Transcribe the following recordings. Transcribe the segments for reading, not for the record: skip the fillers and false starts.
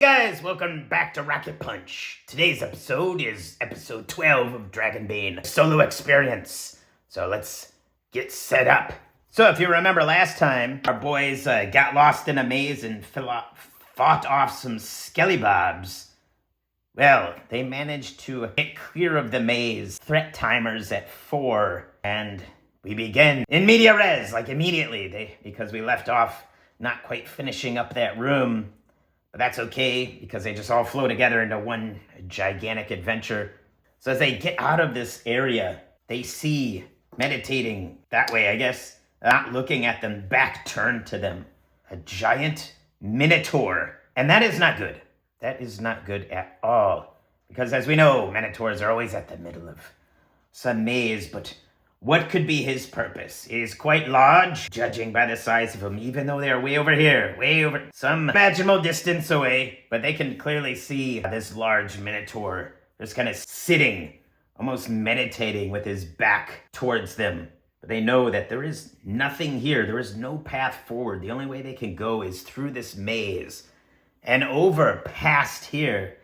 Guys, welcome back to Rocket Punch. Today's episode is episode 12 of Dragonbane solo experience. So let's get set up. So if you remember last time, our boys got lost in a maze and fought off some skellybobs. Well, they managed to get clear of the maze. Threat timer's at 4, and we begin in media res, like immediately, because we left off not quite finishing up that room. But that's okay, because they just all flow together into one gigantic adventure. So as they get out of this area, they see, meditating that way, I guess, not looking at them, back turned to them, a giant minotaur. And that is not good. That is not good at all. Because as we know, minotaurs are always at the middle of some maze, but what could be his purpose? He is quite large, judging by the size of him, even though they are way over here, way over some imaginable distance away. But they can clearly see this large minotaur just kind of sitting, almost meditating with his back towards them. But they know that there is nothing here. There is no path forward. The only way they can go is through this maze. And over past here,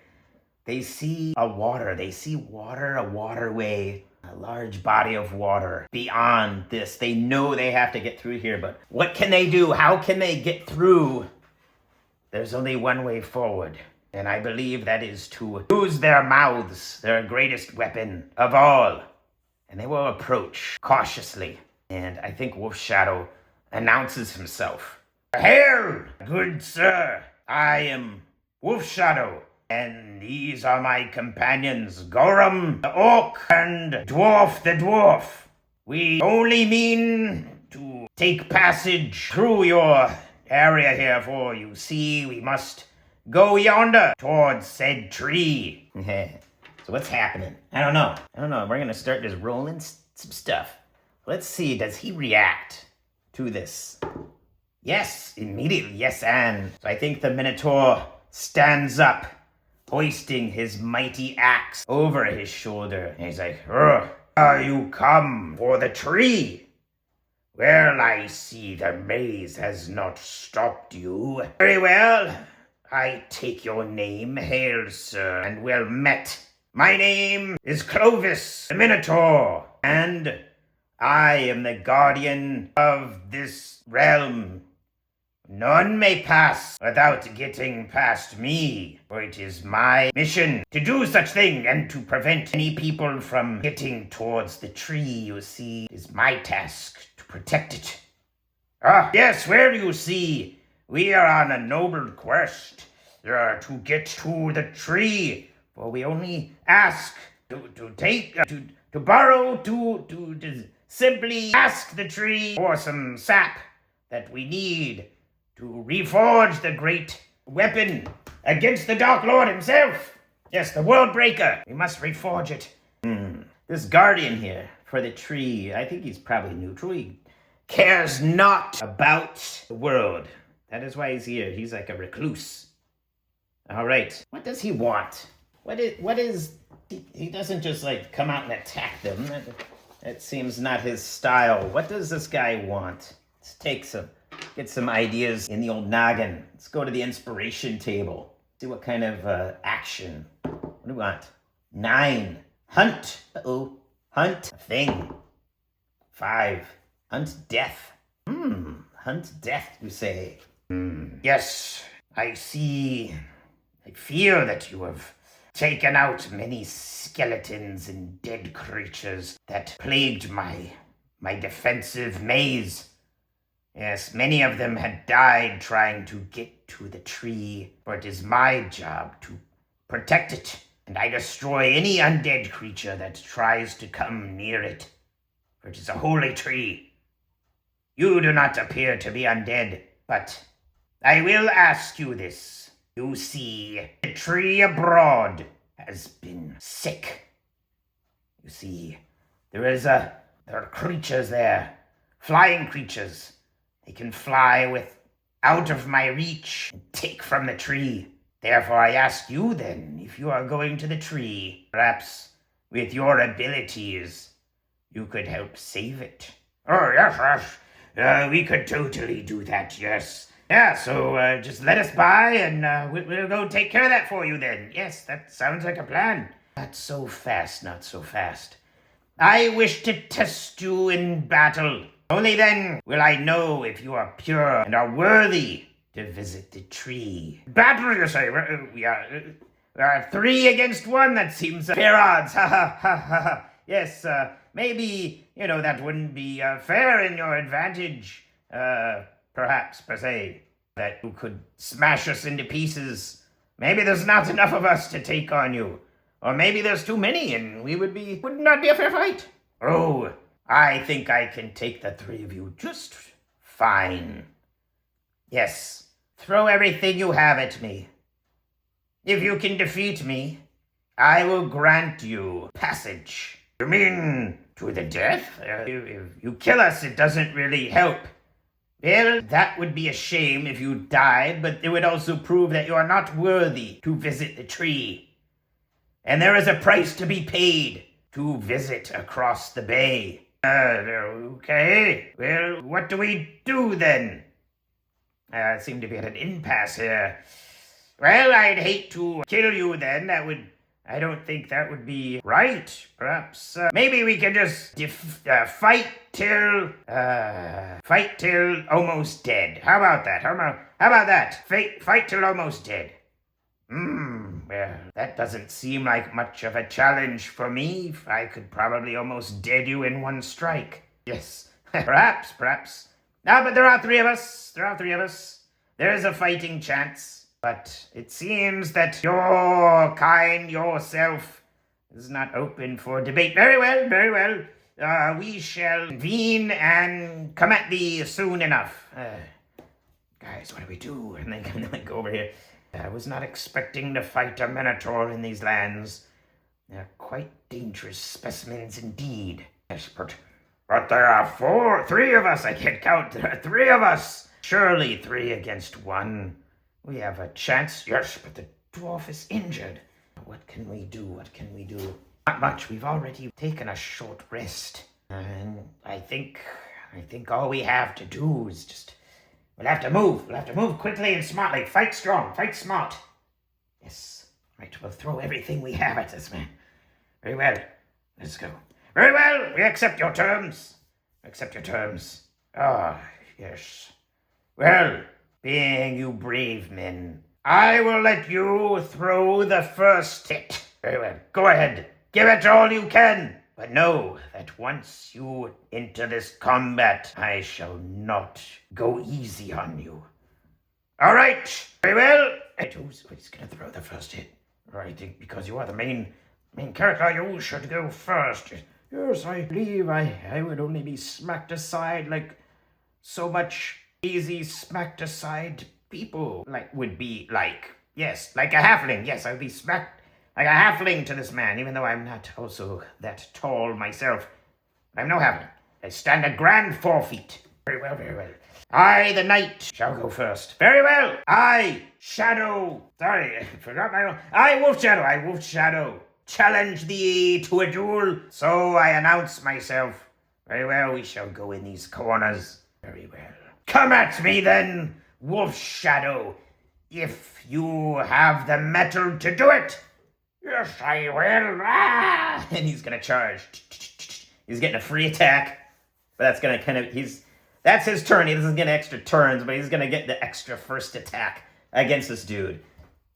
they see a water. They see water, a waterway, a large body of water. Beyond this, they know they have to get through here, but what can they do? How can they get through? There's only one way forward, and I believe that is to use their mouths, their greatest weapon of all. And they will approach cautiously, and I think Wolf Shadow announces himself. Hail, good sir, I am Wolf Shadow. And these are my companions, Gorum the Orc and Dwarf the Dwarf. We only mean to take passage through your area here, for you see we must go yonder towards said tree. So what's happening? I don't know. We're gonna start just rolling some stuff. Let's see, does he react to this? Yes, immediately, yes, and so I think the Minotaur stands up, hoisting his mighty axe over his shoulder. And he's like, are you come for the tree? Well, I see the maze has not stopped you. Very well, I take your name, hail sir, and well met. My name is Clovis the Minotaur, and I am the guardian of this realm. None may pass without getting past me, for it is my mission to do such thing and to prevent any people from getting towards the tree. You see, it is my task to protect it. Yes, well, you see, we are on a noble quest to get to the tree, for we only ask to simply ask the tree for some sap that we need to reforge the great weapon against the Dark Lord himself. Yes, the World Breaker. We must reforge it. This guardian here for the tree, I think he's probably neutral. He cares not about the world. That is why he's here. He's like a recluse. All right. What does he want? What is he doesn't just like come out and attack them. That seems not his style. What does this guy want? Let's get some ideas in the old noggin. Let's go to the inspiration table. See what kind of action. What do we want? 9. Hunt. Hunt a thing. 5. Hunt death. Hunt death, you say. Yes, I see. I feel that you have taken out many skeletons and dead creatures that plagued my defensive maze. Yes, many of them had died trying to get to the tree, for it is my job to protect it, and I destroy any undead creature that tries to come near it, for it is a holy tree. You do not appear to be undead, but I will ask you this. You see, the tree abroad has been sick. You see, there are creatures there, flying creatures. They can fly out of my reach and take from the tree. Therefore, I ask you then, if you are going to the tree, perhaps with your abilities, you could help save it. Oh, yes. We could totally do that, yes. Yeah, so just let us by and we'll go take care of that for you then. Yes, that sounds like a plan. Not so fast, not so fast. I wish to test you in battle. Only then will I know if you are pure and are worthy to visit the tree. Battle, you say? We are 3 against 1. That seems fair odds. Ha ha ha ha. Yes, maybe, that wouldn't be fair in your advantage. Perhaps, per se, that you could smash us into pieces. Maybe there's not enough of us to take on you. Or maybe there's too many and would not be a fair fight. Oh, I think I can take the 3 of you just fine. Yes, throw everything you have at me. If you can defeat me, I will grant you passage. You mean to the death? If you kill us, it doesn't really help. Well, that would be a shame if you died, but it would also prove that you are not worthy to visit the tree. And there is a price to be paid to visit across the bay. Okay. Well, what do we do then? I seem to be at an impasse here. Well, I'd hate to kill you then. I don't think that would be right. Perhaps, maybe we can just fight till almost dead. How about that? How about that? Fight till almost dead. Well, that doesn't seem like much of a challenge for me. I could probably almost dead you in 1 strike. Yes, perhaps. No, but there are 3 of us. There is a fighting chance. But it seems that your kind yourself is not open for debate. Very well. We shall convene and come at thee soon enough. Guys, what do we do? And then go over here. I was not expecting to fight a minotaur in these lands. They're quite dangerous specimens indeed. Yes, but there are 3 of us. I can't count. There are 3 of us. Surely 3 against 1. We have a chance. Yes, but the dwarf is injured. What can we do? Not much. We've already taken a short rest. And I think all we have to do is we'll have to move. We'll have to move quickly and smartly. Fight strong. Fight smart. Yes. Right, we'll throw everything we have at this man. Very well. Let's go. Very well. We accept your terms. Ah, yes. Well, being you brave men, I will let you throw the first hit. Very well. Go ahead. Give it all you can. But know that once you enter this combat, I shall not go easy on you. All right. Very well. Who's going to throw the first hit? I think because you are the main character, you should go first. Yes, I believe I would only be smacked aside like so much easy smacked aside people would be like. Yes, like a halfling. Yes, I would be smacked like a halfling to this man, even though I'm not also that tall myself. I'm no halfling. I stand a grand 4 feet. Very well. I, the knight, shall go first. Very well. I, Shadow. Sorry, I forgot my own. I, Wolf Shadow. Challenge thee to a duel. So I announce myself. Very well, we shall go in these corners. Very well. Come at me then, Wolf Shadow, if you have the mettle to do it. Yes, I will. Ah! And he's gonna charge. He's getting a free attack, but that's gonna that's his turn. He doesn't get extra turns, but he's gonna get the extra first attack against this dude.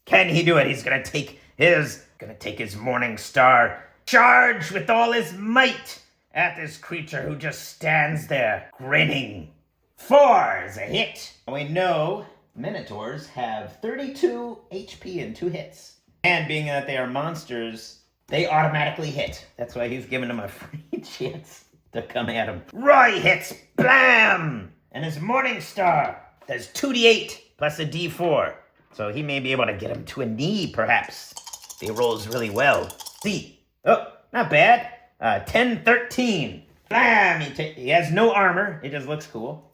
Can he do it? He's gonna take his Morning Star, charge with all his might at this creature who just stands there grinning. 4 is a hit. We know minotaurs have 32 HP in 2 hits. And being that they are monsters, they automatically hit. That's why he's giving them a free chance to come at him. Roy hits, blam! And his Morning Star does 2d8 plus a d4. So he may be able to get him to a knee, perhaps. If he rolls really well. See. Oh, not bad. 10-13. Blam! He has no armor. It just looks cool.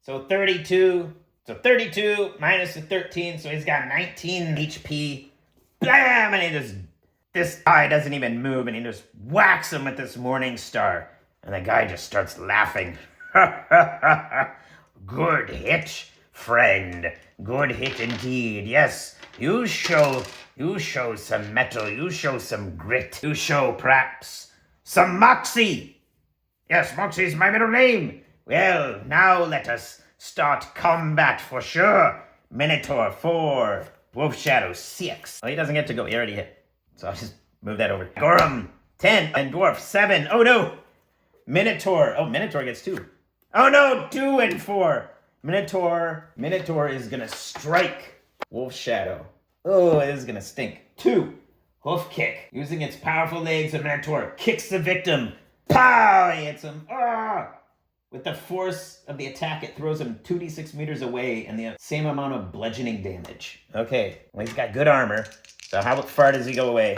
So 32 minus the 13, so he's got 19 HP. Blam! And this guy doesn't even move, and he just whacks him with this Morning Star. And the guy just starts laughing. Good hit. friend. Good hit indeed. Yes, you show some mettle. You show some grit. You show perhaps some moxie. Yes, Moxie is my middle name. Well, now let us start combat for sure. Minotaur 4, Wolf Shadow 6. Oh, he doesn't get to go. He already hit. So I'll just move that over. Gorum 10 and Dwarf 7. Oh no. Minotaur. Oh, Minotaur gets 2. Oh no, 2 and 4. Minotaur is gonna strike Wolf Shadow. Oh, this is gonna stink. 2. Hoof kick. Using its powerful legs, the Minotaur kicks the victim. Pow! He hits him. Ah! With the force of the attack, it throws him 2d6 meters away and the same amount of bludgeoning damage. Okay, well, he's got good armor. So how far does he go away?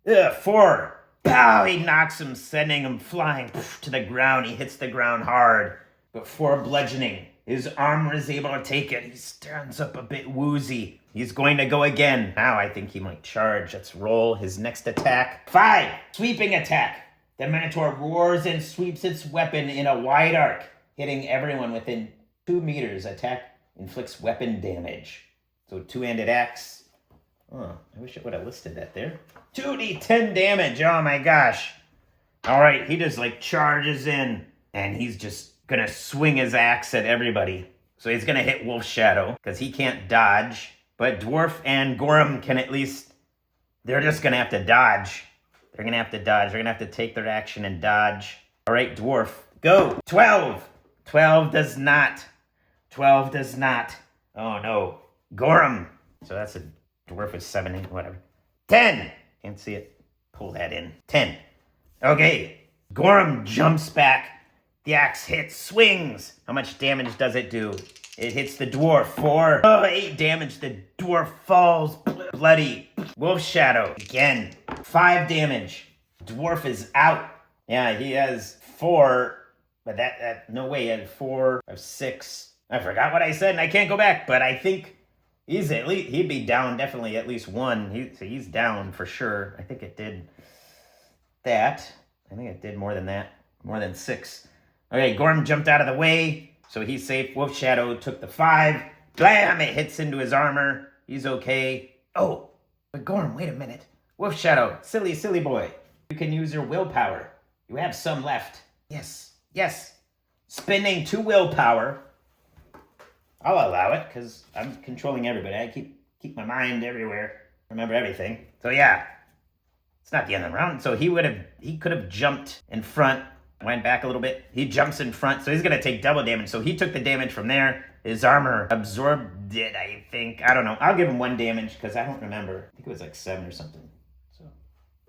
4. Pow! He knocks him, sending him flying to the ground. He hits the ground hard. But 4 bludgeoning. His armor is able to take it. He stands up a bit woozy. He's going to go again. Now I think he might charge. Let's roll his next attack. 5. Sweeping attack. The Minotaur roars and sweeps its weapon in a wide arc, hitting everyone within 2 meters. Attack inflicts weapon damage. So 2-handed axe. Oh, I wish I would have listed that there. 2d10 damage. Oh my gosh. All right, he just charges in, and he's just gonna swing his axe at everybody. So he's gonna hit Wolf Shadow because he can't dodge. But Dwarf and Gorum can at least. They're just gonna have to dodge. They're going to have to dodge. They're going to have to take their action and dodge. All right, Dwarf, go. 12. 12 does not. 12 does not. Oh, no. Gorum. So that's a Dwarf with 7, 8, whatever. 10. Can't see it. Pull that in. 10. Okay. Gorum jumps back. The axe hits, swings. How much damage does it do? It hits the Dwarf. 4. Oh, 8 damage. The Dwarf falls bloody. Wolf Shadow. Again. 5 damage. Dwarf is out. Yeah, he has 4. But that no way. He had 4 of 6. I forgot what I said and I can't go back. But I think he'd be down definitely at least 1. So he's down for sure. I think it did that. I think it did more than that. More than 6. Okay, Gorum jumped out of the way. So he's safe. Wolf Shadow took the 5. Blam! It hits into his armor. He's okay. Oh, but Gorum, wait a minute. Wolf Shadow, silly boy. You can use your willpower. You have some left. Yes. Spending 2 willpower. I'll allow it, because I'm controlling everybody. I keep my mind everywhere. Remember everything. So yeah, it's not the end of the round. So he could have jumped in front, went back a little bit. He jumps in front, so he's going to take double damage. So he took the damage from there. His armor absorbed it, I think. I don't know. I'll give him 1 damage, because I don't remember. I think it was 7 or something.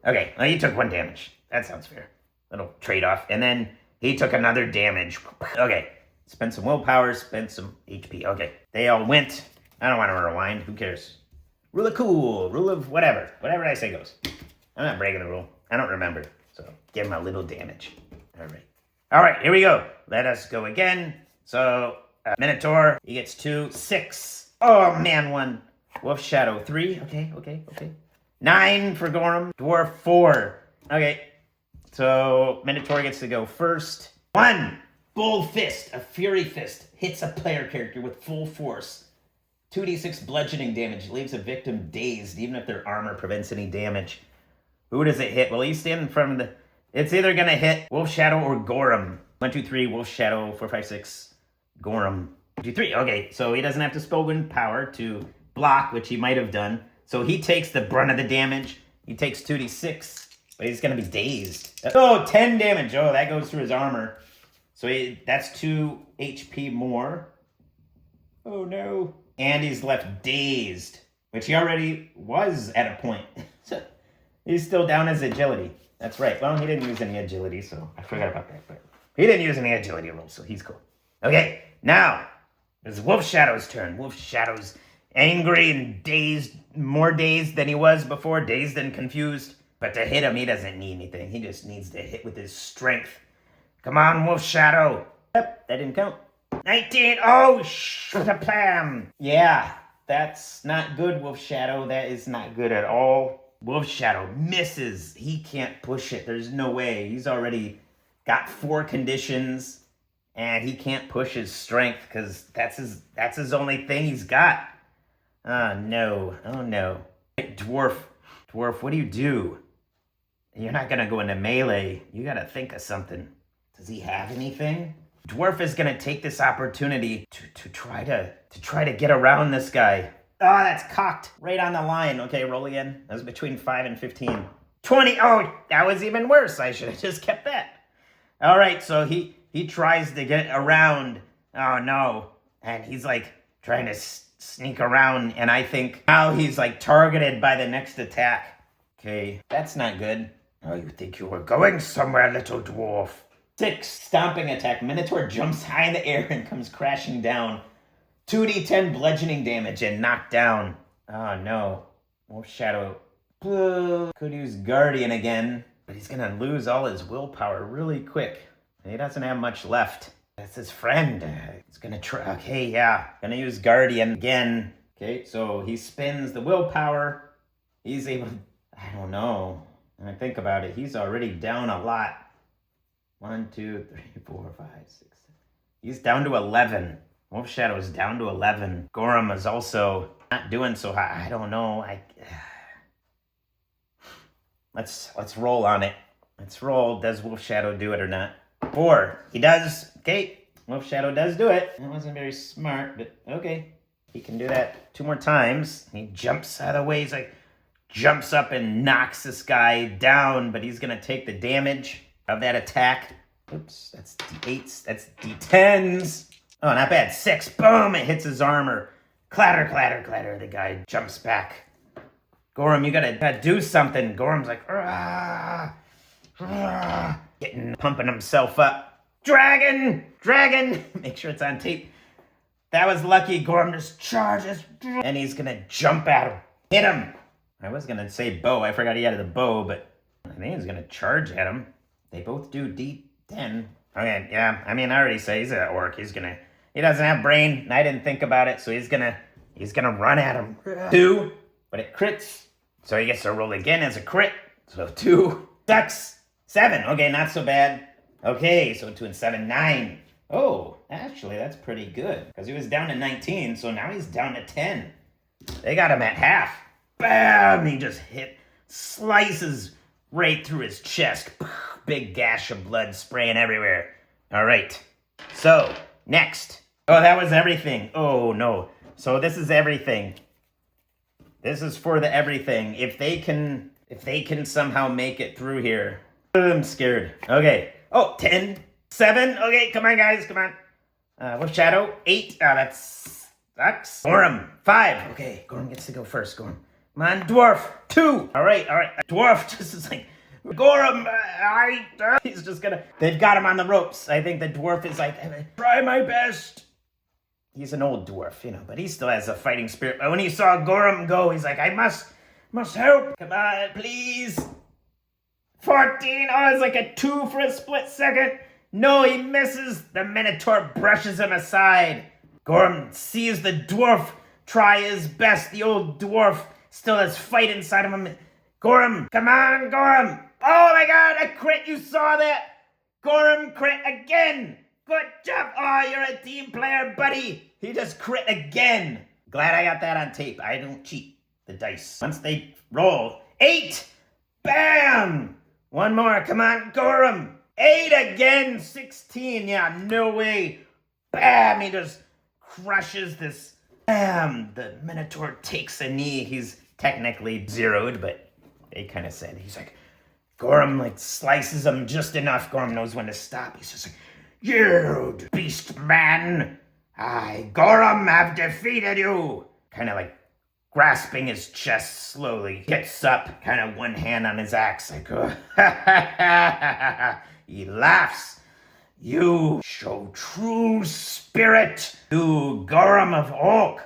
Okay, well, he took 1 damage. That sounds fair. Little trade-off. And then he took another damage. Okay, spent some willpower, spent some HP. Okay, they all went. I don't want to rewind. Who cares? Rule of cool. Rule of whatever. Whatever I say goes. I'm not breaking the rule. I don't remember. So give him a little damage. All right, here we go. Let us go again. So, Minotaur, he gets 2. 6. Oh, man, 1. Wolf Shadow, 3. Okay. 9 for Gorum. Dwarf, 4. Okay, so Minotaur gets to go first. 1. Bold Fist, a Fury Fist, hits a player character with full force. 2d6 bludgeoning damage, leaves a victim dazed, even if their armor prevents any damage. Who does it hit? Well, he's standing in front of the... It's either going to hit Wolf Shadow or Gorum. 1, 2, 3, Wolf Shadow, 4, 5, 6, Gorum. 1, 2, 3. Okay, so he doesn't have to spell wind power to block, which he might have done. So he takes the brunt of the damage. He takes 2d6, but he's going to be dazed. Oh, 10 damage. Oh, that goes through his armor. So that's 2 HP more. Oh, no. And he's left dazed, which he already was at a point. He's still down his agility. That's right. Well, he didn't use any agility, so I forgot about that. But he didn't use any agility rolls, so he's cool. Okay, now it's Wolf Shadow's turn. Wolf Shadow's angry and dazed, more dazed than he was before, dazed and confused. But to hit him, he doesn't need anything. He just needs to hit with his strength. Come on, Wolf Shadow. Yep, that didn't count. 19. Oh, shapam. Yeah, that's not good, Wolf Shadow. That is not good at all. Wolf Shadow misses. He can't push it. There's no way. He's already got 4 conditions, and he can't push his strength because that's his only thing he's got. Oh no. Dwarf, what do you do? You're not gonna go into melee. You gotta think of something. Does he have anything? Dwarf is gonna take this opportunity to try to get around this guy. Oh, that's cocked right on the line. Okay, roll again. That was between 5 and 15. 20. Oh, that was even worse. I should have just kept that. All right, so he tries to get around. Oh no, and he's like trying to sneak around, and I think now he's like targeted by the next attack. Okay, that's not good. Oh, you think you were going somewhere, little dwarf? 6, stomping attack. Minotaur jumps high in the air and comes crashing down. 2d10 bludgeoning damage and knocked down. Oh no. Wolf Shadow. Could use Guardian again, but he's gonna lose all his willpower really quick. He doesn't have much left. That's his friend. He's gonna try. Okay, yeah. Gonna use Guardian again. Okay, so he spins the willpower. He's able to, I don't know. When I think about it, he's already down a lot. 1, 2, 3, 4, 5, 6, 7. He's down to 11. Wolf Shadow is down to 11. Gorham is also not doing so hot. I don't know. Let's roll on it. Let's roll. Does Wolf Shadow do it or not? 4. He does. Okay. Wolf Shadow does do it. That wasn't very smart, but okay. He can do that 2 more times. He jumps out of the way. He's like, jumps up and knocks this guy down, but he's going to take the damage of that attack. Oops, that's D8s. That's D10s. Oh, not bad. 6. Boom. It hits his armor. Clatter, clatter, clatter. The guy jumps back. Gorham, you gotta do something. Gorham's like, pumping himself up. Dragon! Make sure it's on tape. That was lucky. Gorham just charges. And he's gonna jump at him. Hit him. I was gonna say bow. I forgot he had the bow, but I think he's gonna charge at him. They both do D10. Okay, yeah. I mean, I already say he's an orc. He doesn't have brain, and I didn't think about it, so he's gonna run at him. 2, but it crits. So he gets to roll again as a crit. So 2, 6, 7. Okay, not so bad. Okay, so 2 and 7, 9. Oh, actually, that's pretty good. Because he was down to 19, so now he's down to 10. They got him at half. Bam! He just slices right through his chest. Big gash of blood spraying everywhere. All right. So, next. Oh, that was everything. Oh, no. So this is everything. This is for the everything. If they can somehow make it through here. I'm scared. Okay. Oh, 10, 7. Okay, come on, guys. Come on. Wolf Shadow. 8. That's sucks. Gorham. 5. Okay, Gorham gets to go first. Gorham. Come on, Dwarf. 2. All right. Dwarf just is like, Gorham, he's just gonna, they've got him on the ropes. I think the dwarf is like, try my best. He's an old dwarf, but he still has a fighting spirit. But when he saw Gorham go, he's like, I must help. Come on, please. 14. Oh, it's like a 2 for a split second. No, he misses. The Minotaur brushes him aside. Gorham sees the dwarf try his best. The old dwarf still has fight inside of him. Gorham, come on, Gorham. Oh my God, a crit, you saw that? Gorham crit again. Good job. Oh, you're a team player, buddy. He just crit again. Glad I got that on tape. I don't cheat the dice. Once they roll, 8. Bam. 1 more. Come on, Gorham. 8 again. 16. Yeah, no way. Bam. He just crushes this. Bam. The Minotaur takes a knee. He's technically zeroed, but they kind of said, he's like, Gorham slices him just enough. Gorham knows when to stop. He's just like, you beast man. I, Gorham, have defeated you. Kind of grasping his chest slowly. Gets up, kind of one hand on his axe. Like, he laughs. You show true spirit. You, Gorham of Oak.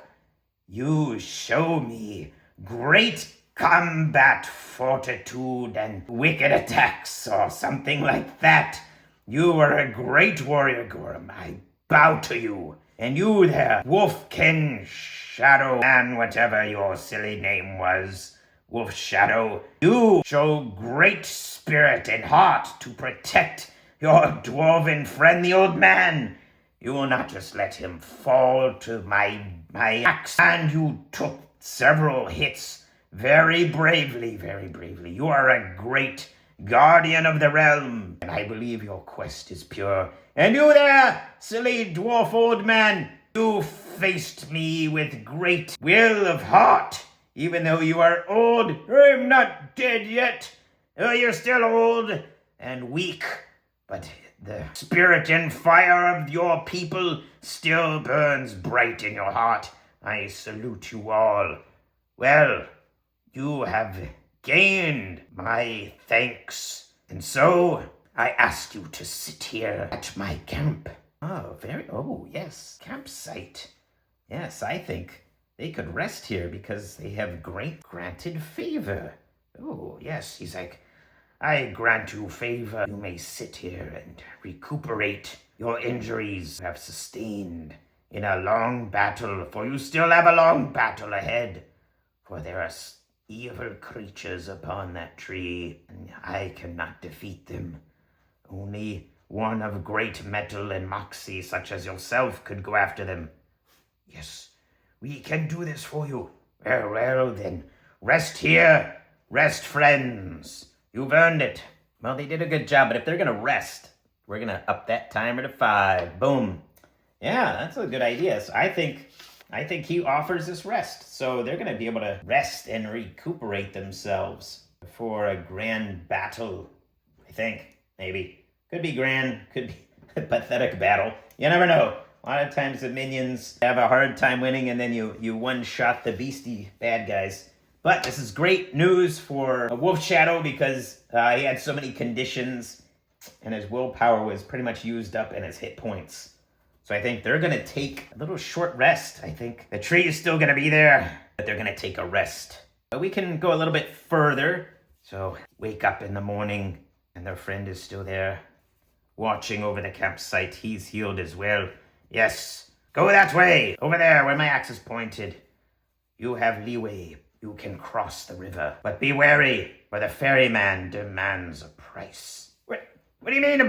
You show me great combat fortitude and wicked attacks or something like that. You are a great warrior, Gorham. I bow to you. And you there, Wolfkin Shadow Man, whatever your silly name was, Wolf Shadow, you show great spirit and heart to protect your dwarven friend, the old man. You will not just let him fall to my axe. And you took several hits very bravely, very bravely. You are a great guardian of the realm, and I believe your quest is pure. And you there, silly dwarf old man, you faced me with great will of heart, even though you are old. I'm not dead yet. Oh, you're still old and weak, but the spirit and fire of your people still burns bright in your heart. I salute you all. Well, you have gained my thanks, and so I ask you to sit here at my camp. Yes, campsite. Yes, I think they could rest here because they have great granted favor. Oh, yes, he's like, I grant you favor. You may sit here and recuperate your injuries you have sustained in a long battle, for you still have a long battle ahead. For there are evil creatures upon that tree, and I cannot defeat them. Only one of great mettle and moxie, such as yourself, could go after them. Yes, we can do this for you. Well, then, rest here. Rest, friends. You've earned it. Well, they did a good job, but if they're going to rest, we're going to up that timer to 5. Boom. Yeah, that's a good idea. So I think he offers us rest. So they're going to be able to rest and recuperate themselves for a grand battle. I think, maybe. Could be grand, could be a pathetic battle. You never know. A lot of times the minions have a hard time winning, and then you one-shot the beastie bad guys. But this is great news for Wolf Shadow because he had so many conditions, and his willpower was pretty much used up and his hit points. So I think they're going to take a little short rest. I think the tree is still going to be there, but they're going to take a rest. But we can go a little bit further. So wake up in the morning, and their friend is still there, watching over the campsite. He's healed as well. Yes, go that way, over there where my axe is pointed. You have leeway. You can cross the river. But be wary, for the ferryman demands a price. What do you mean?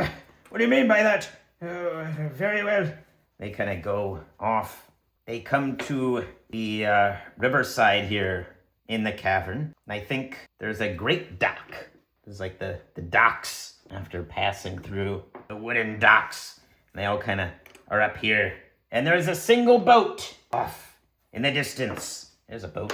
What do you mean by that? Very well. They kind of go off. They come to the riverside here in the cavern. And I think there's a great dock. There's like the docks after passing through the wooden docks. They all kind of are up here. And there's a single boat off in the distance. There's a boat.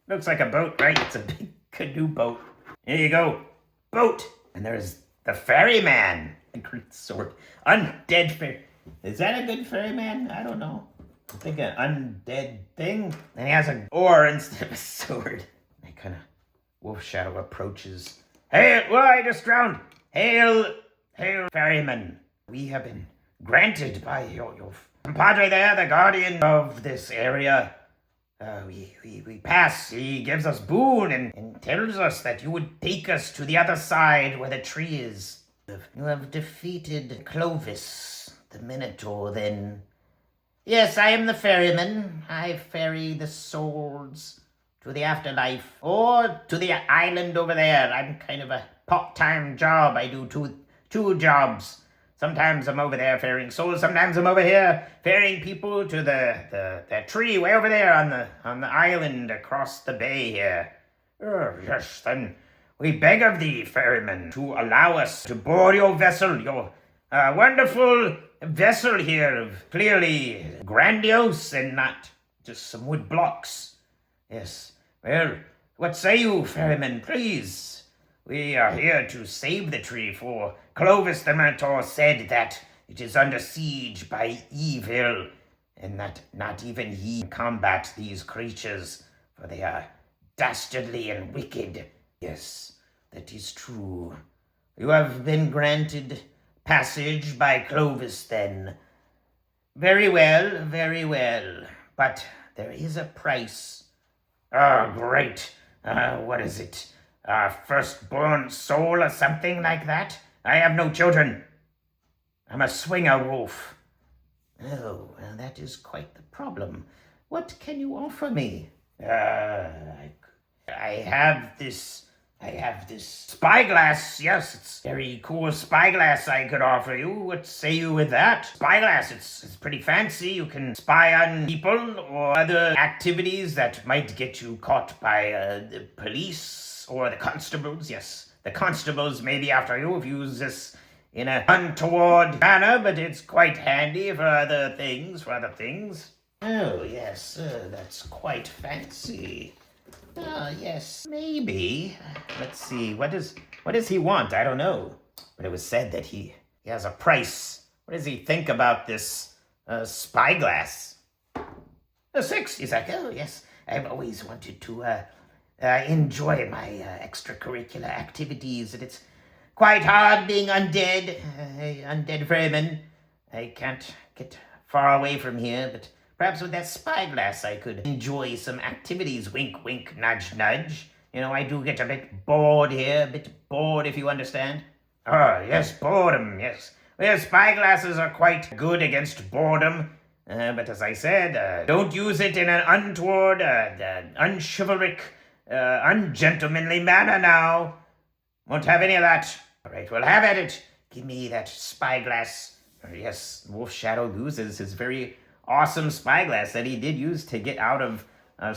Looks like a boat, right? It's a big canoe boat. Here you go. Boat. And there's the ferryman. A great sword. Undead ferry. Is that a good ferryman? I don't know. I think an undead thing. And he has an oar instead of a sword. And kind of Wolf Shadow approaches. Hey, well, I just drowned. Hail, ferryman. We have been granted by your compadre there, the guardian of this area. We pass. He gives us boon and tells us that you would take us to the other side where the tree is. You have defeated Clovis, the Minotaur, then. Yes, I am the ferryman. I ferry the souls to the afterlife, or to the island over there. I'm kind of a part-time job. I do two jobs. Sometimes I'm over there ferrying souls. Sometimes I'm over here ferrying people to the tree way over there on the island across the bay here. Oh, yes, then we beg of thee, ferryman, to allow us to board your vessel, your wonderful vessel here of clearly grandiose and not just some wood blocks. Yes. Well, what say you, ferryman, please? We are here to save the tree, for Clovis the Minotaur said that it is under siege by evil, and that not even he can combat these creatures, for they are dastardly and wicked. Yes, that is true. You have been granted passage by Clovis, then. Very well, very well. But there is a price. Oh, great. What is it? Firstborn soul or something like that? I have no children. I'm a swinger wolf. Oh, well, that is quite the problem. What can you offer me? I have this I have this spyglass. Yes, it's very cool spyglass I could offer you. What say you with that? Spyglass, it's pretty fancy. You can spy on people or other activities that might get you caught by the police or the constables. Yes, the constables may be after you if you use this in an untoward manner, but it's quite handy for other things, Oh, yes, that's quite fancy. Yes, maybe. Let's see, what does he want? I don't know. But it was said that he has a price. What does he think about this spyglass? A 6. He's like, oh, yes, I've always wanted to enjoy my extracurricular activities, and it's quite hard being undead, undead vermin. I can't get far away from here, but perhaps with that spyglass I could enjoy some activities. Wink, wink, nudge, nudge. You know, I do get a bit bored here, if you understand. Oh, yes, boredom, yes. Well, spyglasses are quite good against boredom. But as I said, don't use it in an untoward, unchivalric, ungentlemanly manner now. Won't have any of that. All right, well, have at it. Give me that spyglass. Yes, Wolf Shadow loses his very awesome spyglass that he did use to get out of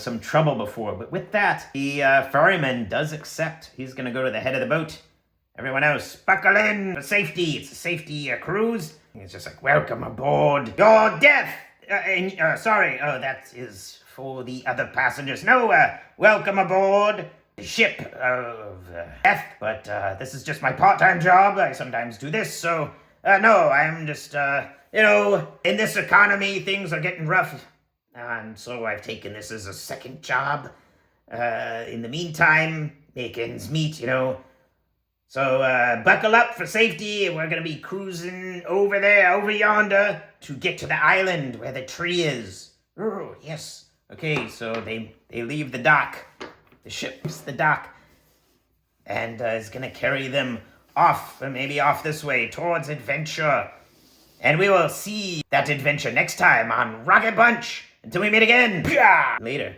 some trouble before. But with that, the ferryman does accept. He's going to go to the head of the boat. Everyone else, buckle in for safety. It's a safety cruise. He's just like, welcome aboard your death. Sorry, that is for the other passengers. No, welcome aboard the ship of death. But this is just my part-time job. I sometimes do this, so no, I'm just, in this economy, things are getting rough. And so I've taken this as a second job. In the meantime, make ends meet, So buckle up for safety. We're going to be cruising over there, over yonder, to get to the island where the tree is. Oh, yes. Okay, so they leave the dock. The ship's the dock. And is going to carry them off, maybe off this way, towards adventure. And we will see that adventure next time on Rocket Punch. Until we meet again. Later.